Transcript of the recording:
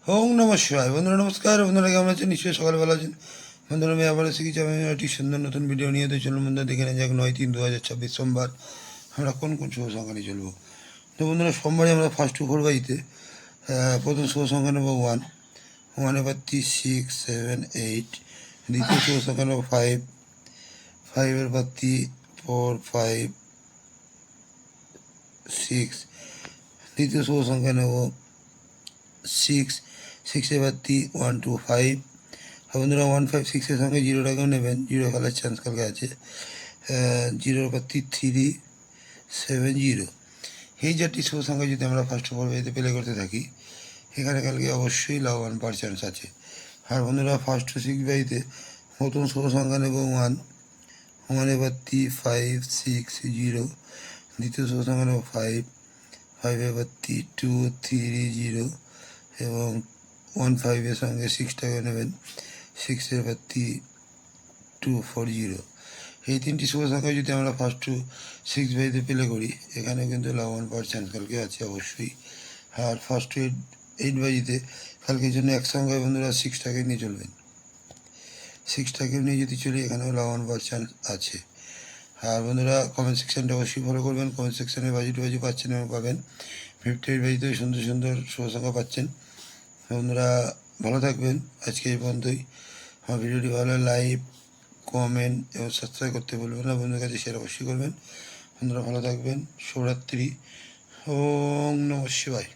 ওম নমঃ শিবায়। বন্ধুরা নমস্কার। বন্ধুরা কেমন আছেন? নিশ্চয়ই সকালবেলা আছেন। বন্ধুরা আমি আবার এসে গেছি, আমি একটি সুন্দর নতুন ভিডিও নিয়ে। তো চলুন বন্ধুরা দেখে নেওয়া যাক 9/3/2026 সোমবার আমরা কোন কোন শুভ সংখ্যা নিয়ে চলবো। তো বন্ধুরা সোমবারে আমরা ফার্স্ট টু ফোর বাইতে প্রথম শুভ সংখ্যা নেব 1, 1-এর পাত্তি 6, 7, 8। দ্বিতীয় শুভ সংখ্যা নেব 5, 5-এর পাত্তি 4, 5, 6। তৃতীয় শুভ সংখ্যা নেব 6, 6-এর পাত্তি 1, 2, 5। বন্ধুরা 156-এর সঙ্গে জিরোটাকেও নেবেন, জিরো খেলার চান্স কালকে আছে। জিরোর পাত্তি 3, 7, 0। এই চারটি শুভ সংখ্যা যদি আমরা ফার্স্ট অফ অল বাড়িতে প্লে করতে থাকি, এখানে কালকে অবশ্যই লাভবান পাওয়ার চান্স আছে। আর বন্ধুরা ফার্স্ট টু সিক্স বাড়িতে প্রথম শুভ সংখ্যা নেব 1, 1-এর পাত্তি 5, 6, 0। দ্বিতীয় শুভ সংখ্যা নেব 5, 5-এর পাত্তি 2, 3, 0 এবং 1-5-এর সঙ্গে 6টাকে নেবেন, 6-এর পাত্তি 2, 4, 0। এই তিনটি শুভ সংখ্যা যদি আমরা ফার্স্ট টু সিক্স বাড়িতে প্লে করি, এখানে কিন্তু লাভবান পাওয়ার চান্স কালকে আছে অবশ্যই। আর ফার্স্ট টু এইট বাজিতে কালকের জন্য এক সংখ্যায় বন্ধুরা 6টাকে নিয়ে চলবেন, 6টাকে নিয়ে যদি চলি এখানেও লাভবান পাওয়ার চান্স আছে। আর বন্ধুরা কমেন্ট সেকশানটা অবশ্যই ফলো করবেন। কমেন্ট সেকশানে বাজি টু বাজি পাচ্ছেন এবং পাবেন। 58 বাজিতে সুন্দর সুন্দর শুভ সংখ্যা পাচ্ছেন। বন্ধুরা ভালো থাকবেন, আজকে এই পর্যন্তই। আমার ভিডিওটি ভালো লাইক, কমেন্ট এবং সাবস্ক্রাইব করতে বলবেন না, বন্ধুদের কাছে শেয়ার অবশ্যই করবেন। বন্ধুরা ভালো থাকবেন, শুভরাত্রি। ওম নমঃ শিবায়।